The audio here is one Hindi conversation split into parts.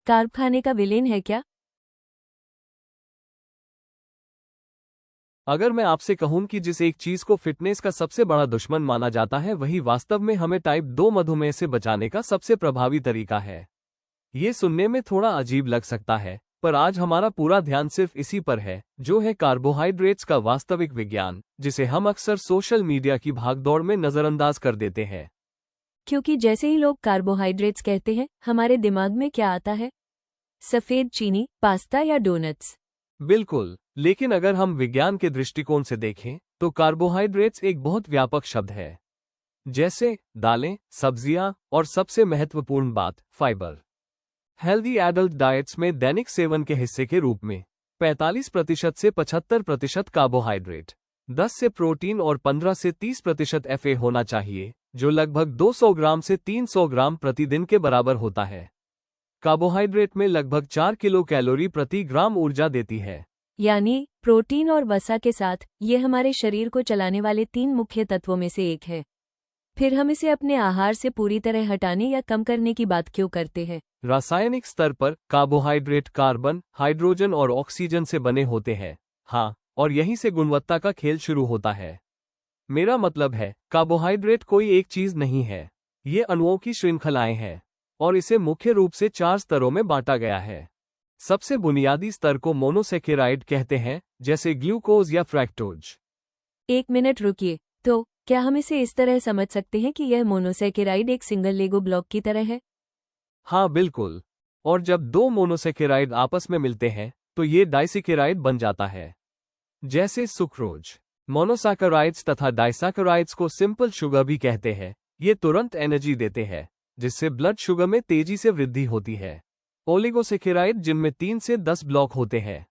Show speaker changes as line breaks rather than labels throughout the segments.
कार्ब खाने का विलेन है क्या?
अगर मैं आपसे कहूं कि जिस एक चीज को फिटनेस का सबसे बड़ा दुश्मन माना जाता है वही वास्तव में हमें टाइप 2 मधुमेह से बचाने का सबसे प्रभावी तरीका है। ये सुनने में थोड़ा अजीब लग सकता है, पर आज हमारा पूरा ध्यान सिर्फ इसी पर है, जो है कार्बोहाइड्रेट्स का वास्तविक विज्ञान, जिसे हम अक्सर सोशल मीडिया की भागदौड़ में नजरअंदाज कर देते हैं।
क्योंकि जैसे ही लोग कार्बोहाइड्रेट्स कहते हैं, हमारे दिमाग में क्या आता है? सफेद चीनी, पास्ता या डोनट्स।
बिल्कुल, लेकिन अगर हम विज्ञान के दृष्टिकोण से देखें, तो कार्बोहाइड्रेट्स एक बहुत व्यापक शब्द है। जैसे दालें, सब्जियां और सबसे महत्वपूर्ण बात, फाइबर। हेल्दी एडल्ट डाइट्स में दैनिक सेवन के हिस्से के रूप में 45% से 75% कार्बोहाइड्रेट, 10 से प्रोटीन और 15 से 30% एफए होना चाहिए, जो लगभग 200 ग्राम से 300 ग्राम प्रतिदिन के बराबर होता है। कार्बोहाइड्रेट में लगभग 4 किलो कैलोरी प्रति ग्राम ऊर्जा देती है।
यानी प्रोटीन और वसा के साथ ये हमारे शरीर को चलाने वाले 3 मुख्य तत्वों में से एक है। फिर हम इसे अपने आहार से पूरी तरह हटाने या कम करने की बात क्यों करते हैं?
रासायनिक स्तर पर कार्बोहाइड्रेट कार्बन, हाइड्रोजन और ऑक्सीजन से बने होते हैं। हाँ, और यहीं से गुणवत्ता का खेल शुरू होता है। मेरा मतलब है, कार्बोहाइड्रेट कोई एक चीज नहीं है, ये अणुओं की श्रृंखलाएं हैं, और इसे मुख्य रूप से 4 स्तरों में बांटा गया है। सबसे बुनियादी स्तर को मोनोसैकेराइड कहते हैं, जैसे ग्लूकोज या फ्रैक्टोज।
1 मिनट रुकिए, तो क्या हम इसे इस तरह समझ सकते हैं कि यह मोनोसैकेराइड एक सिंगल लेगो ब्लॉक की तरह है?
हाँ बिल्कुल, और जब 2 मोनोसैकेराइड आपस में मिलते हैं तो ये डाइसैकेराइड बन जाता है। जैसे सुक्रोज। मोनोसैकेराइड्स तथा डाइसैकेराइड्स को सिंपल शुगर भी कहते हैं। ये तुरंत एनर्जी देते हैं, जिससे ब्लड शुगर में तेजी से वृद्धि होती है। ओलिगोसैकेराइड, जिनमें 3 से 10 ब्लॉक होते हैं।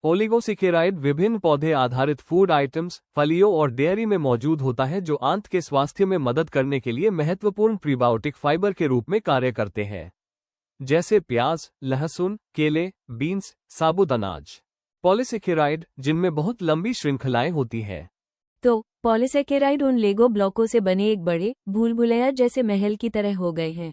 ओलिगोसैकेराइड विभिन्न पौधे आधारित फूड आइटम्स, फलियों और डेयरी में मौजूद होता है, जो आंत के स्वास्थ्य में मदद करने के लिए महत्वपूर्ण प्रीबायोटिक फाइबर के रूप में कार्य करते हैं। जैसे प्याज, लहसुन, केले, बीन्स, साबुत अनाज। पॉलीसैकेराइड, जिनमें बहुत लंबी श्रृंखलाएं होती हैं।
तो पॉलीसैकेराइड उन लेगो ब्लॉकों से बने एक बड़े भूल भुलैया जैसे महल की तरह हो गए हैं।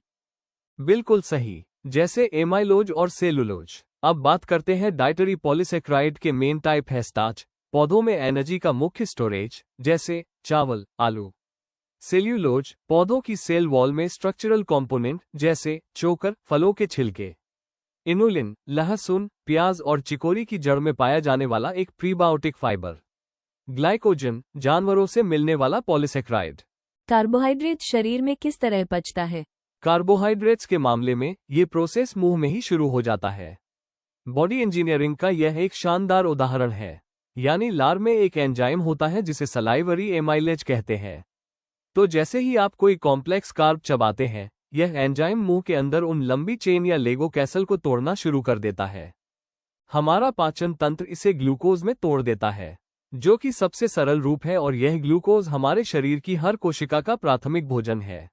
बिल्कुल सही, जैसे एमाइलोज और सेलुलोज। अब बात करते हैं डाइटरी पॉलीसैकेराइड के मेन टाइप है स्टार्च, पौधों में एनर्जी का मुख्य स्टोरेज, जैसे चावल, आलू। सेल्यूलोज, पौधों की सेल वॉल में स्ट्रक्चरल कंपोनेंट, जैसे चोकर, फलों के छिलके। इनुलिन, लहसुन, प्याज और चिकोरी की जड़ में पाया जाने वाला एक प्रीबायोटिक फाइबर। ग्लाइकोजन, जानवरों से मिलने वाला पॉलीसैकेराइड।
कार्बोहाइड्रेट शरीर में किस तरह पचता है?
कार्बोहाइड्रेट्स के मामले में ये प्रोसेस मुंह में ही शुरू हो जाता है। बॉडी इंजीनियरिंग का यह एक शानदार उदाहरण है। यानी लार में एक एंजाइम होता है जिसे सलाइवरी एमाइलेज कहते हैं। तो जैसे ही आप कोई कॉम्प्लेक्स कार्ब चबाते हैं, यह एंजाइम मुंह के अंदर उन लंबी चेन या लेगो कैसल को तोड़ना शुरू कर देता है। हमारा पाचन तंत्र इसे ग्लूकोज में तोड़ देता है, जो कि सबसे सरल रूप है, और यह ग्लूकोज हमारे शरीर की हर कोशिका का प्राथमिक भोजन है।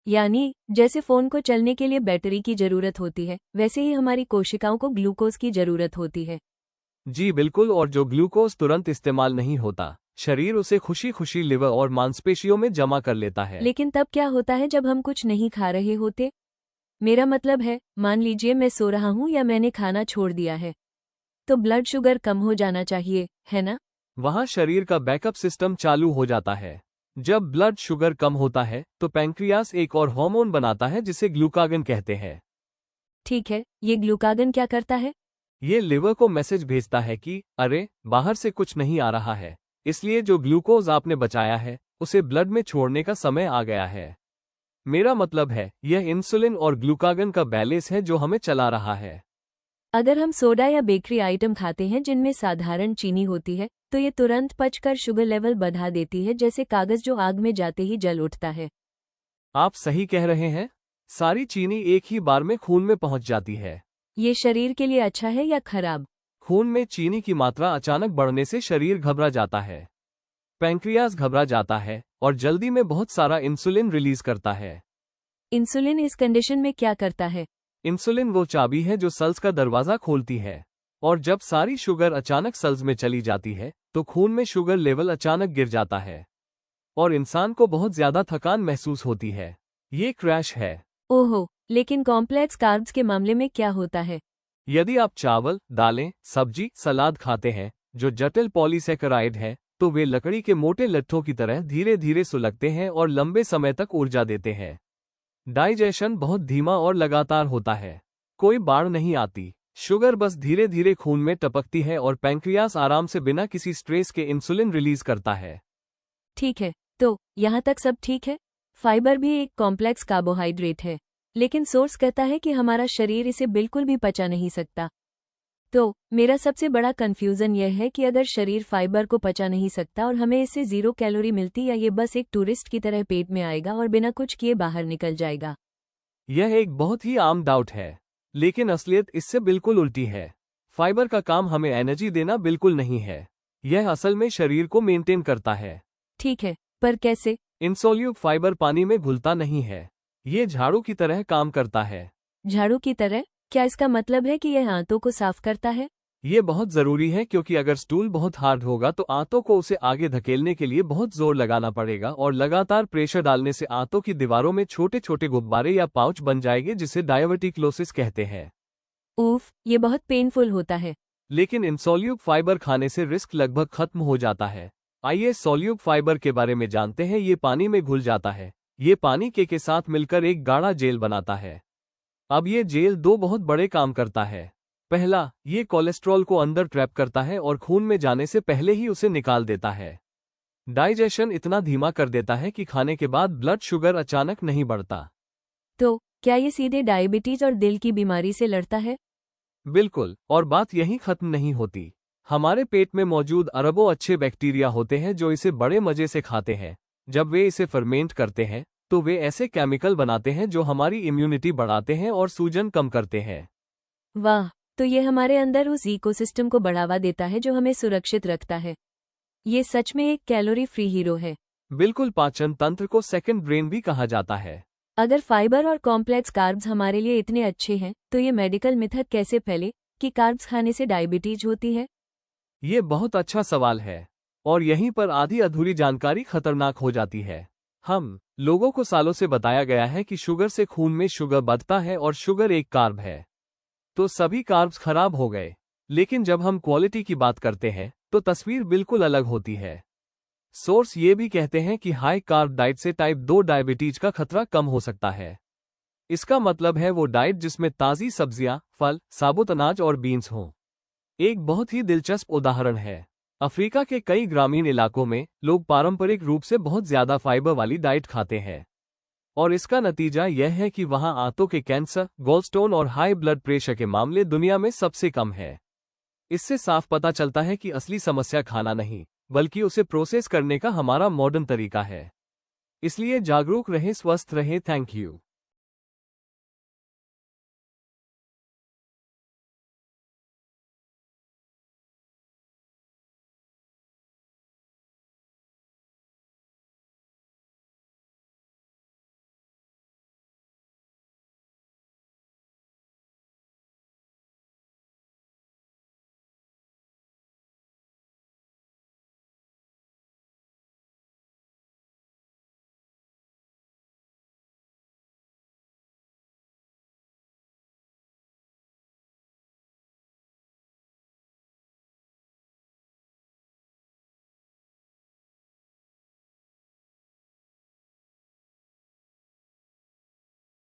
यानी जैसे फोन को चलने के लिए बैटरी की जरूरत होती है, वैसे ही हमारी कोशिकाओं को ग्लूकोज की जरूरत होती है।
जी बिल्कुल, और जो ग्लूकोज तुरंत इस्तेमाल नहीं होता, शरीर उसे खुशी खुशी लिवर और मांसपेशियों में जमा कर लेता है।
लेकिन तब क्या होता है जब हम कुछ नहीं खा रहे होते? मेरा मतलब है, मान लीजिए मैं सो रहा हूँ या मैंने खाना छोड़ दिया है, तो ब्लड शुगर कम हो जाना चाहिए, है ना?
वहाँ शरीर का बैकअप सिस्टम चालू हो जाता है। जब ब्लड शुगर कम होता है तो पैंक्रियास एक और हार्मोन बनाता है जिसे ग्लूकागन कहते हैं।
ठीक है, ये ग्लूकागन क्या करता है?
ये लिवर को मैसेज भेजता है कि अरे, बाहर से कुछ नहीं आ रहा है, इसलिए जो ग्लूकोज आपने बचाया है उसे ब्लड में छोड़ने का समय आ गया है। मेरा मतलब है, यह इंसुलिन और ग्लूकागन का बैलेंस है जो हमें चला रहा है।
अगर हम सोडा या बेकरी आइटम खाते हैं जिनमें साधारण चीनी होती है, तो ये तुरंत पचकर शुगर लेवल बढ़ा देती है, जैसे कागज जो आग में जाते ही जल उठता है।
आप सही कह रहे हैं, सारी चीनी एक ही बार में खून में पहुंच जाती है।
ये शरीर के लिए अच्छा है या खराब?
खून में चीनी की मात्रा अचानक बढ़ने से शरीर घबरा जाता है। पैंक्रियास घबरा जाता है और जल्दी में बहुत सारा इंसुलिन रिलीज करता है।
इंसुलिन इस कंडीशन में क्या करता है?
इंसुलिन वो चाबी है जो सेल्स का दरवाजा खोलती है, और जब सारी शुगर अचानक सेल्स में चली जाती है तो खून में शुगर लेवल अचानक गिर जाता है और इंसान को बहुत ज्यादा थकान महसूस होती है। ये क्रैश है।
ओहो, लेकिन कॉम्प्लेक्स कार्ब्स के मामले में क्या होता है?
यदि आप चावल, दालें, सब्जी, सलाद खाते हैं जो जटिल पॉलीसेकेराइड है, तो वे लकड़ी के मोटे लट्ठों की तरह धीरे धीरे सुलगते हैं और लंबे समय तक ऊर्जा देते हैं। डाइजेशन बहुत धीमा और लगातार होता है। कोई बाढ़ नहीं आती। शुगर बस धीरे धीरे खून में टपकती है और पैंक्रियास आराम से बिना किसी स्ट्रेस के इंसुलिन रिलीज करता है।
ठीक है, तो यहाँ तक सब ठीक है। फाइबर भी एक कॉम्प्लेक्स कार्बोहाइड्रेट है, लेकिन सोर्स कहता है कि हमारा शरीर इसे बिल्कुल भी पचा नहीं सकता। तो मेरा सबसे बड़ा कंफ्यूजन यह है कि अगर शरीर फाइबर को पचा नहीं सकता और हमें इससे 0 कैलोरी मिलती, या ये बस एक टूरिस्ट की तरह पेट में आएगा और बिना कुछ किए बाहर निकल जाएगा।
यह एक बहुत ही आम डाउट है, लेकिन असलियत इससे बिल्कुल उल्टी है। फाइबर का काम हमें एनर्जी देना बिल्कुल नहीं है। यह असल में शरीर को मेंटेन करता है।
ठीक है, पर कैसे?
इंसोल्यूट फाइबर पानी में घुलता नहीं है। ये झाड़ू की तरह काम करता है।
झाड़ू की तरह? क्या इसका मतलब है कि यह आंतों को साफ करता है?
ये बहुत जरूरी है, क्योंकि अगर स्टूल बहुत हार्ड होगा तो आंतों को उसे आगे धकेलने के लिए बहुत जोर लगाना पड़ेगा और लगातार प्रेशर डालने से आंतों की दीवारों में छोटे छोटे गुब्बारे या पाउच बन जाएंगे, जिसे डायवर्टिक्लोसिस कहते हैं।
उफ, ये बहुत पेनफुल होता है।
लेकिन इंसोल्यूट फाइबर खाने से रिस्क लगभग खत्म हो जाता है। आइए सोल्यूट फाइबर के बारे में जानते हैं। ये पानी में घुल जाता है। ये पानी के साथ मिलकर एक गाढ़ा जेल बनाता है। अब ये जेल दो बहुत बड़े काम करता है। पहला, ये कोलेस्ट्रॉल को अंदर ट्रैप करता है और खून में जाने से पहले ही उसे निकाल देता है। डाइजेशन इतना धीमा कर देता है कि खाने के बाद ब्लड शुगर अचानक नहीं बढ़ता।
तो क्या ये सीधे डायबिटीज और दिल की बीमारी से लड़ता है?
बिल्कुल, और बात यहीं खत्म नहीं होती। हमारे पेट में मौजूद अरबों अच्छे बैक्टीरिया होते हैं जो इसे बड़े मजे से खाते हैं। जब वे इसे फर्मेंट करते हैं तो वे ऐसे केमिकल बनाते हैं जो हमारी इम्यूनिटी बढ़ाते हैं और सूजन कम करते हैं।
वाह, तो ये हमारे अंदर उस इकोसिस्टम को बढ़ावा देता है जो हमें सुरक्षित रखता है। ये सच में एक कैलोरी फ्री हीरो है।
बिल्कुल, पाचन तंत्र को सेकंड ब्रेन भी कहा जाता है।
अगर फाइबर और कॉम्प्लेक्स कार्ब्स हमारे लिए इतने अच्छे हैं, तो ये मेडिकल मिथक कैसे फैले कि कार्ब्स खाने से डायबिटीज होती है?
ये बहुत अच्छा सवाल है, और यहीं पर आधी अधूरी जानकारी खतरनाक हो जाती है। हम लोगों को सालों से बताया गया है कि शुगर से खून में शुगर बढ़ता है और शुगर एक कार्ब है, तो सभी कार्ब्स खराब हो गए। लेकिन जब हम क्वालिटी की बात करते हैं तो तस्वीर बिल्कुल अलग होती है। सोर्स ये भी कहते हैं कि हाई कार्ब डाइट से टाइप 2 डायबिटीज का खतरा कम हो सकता है। इसका मतलब है वो डाइट जिसमें ताज़ी सब्जियां, फल, साबुत अनाज और बीन्स हों। एक बहुत ही दिलचस्प उदाहरण है। अफ्रीका के कई ग्रामीण इलाकों में लोग पारंपरिक रूप से बहुत ज्यादा फाइबर वाली डाइट खाते हैं, और इसका नतीजा यह है कि वहां आंतों के कैंसर, गॉलस्टोन और हाई ब्लड प्रेशर के मामले दुनिया में सबसे कम है। इससे साफ पता चलता है कि असली समस्या खाना नहीं, बल्कि उसे प्रोसेस करने का हमारा मॉडर्न तरीका है। इसलिए जागरूक रहें, स्वस्थ रहें। Thank you.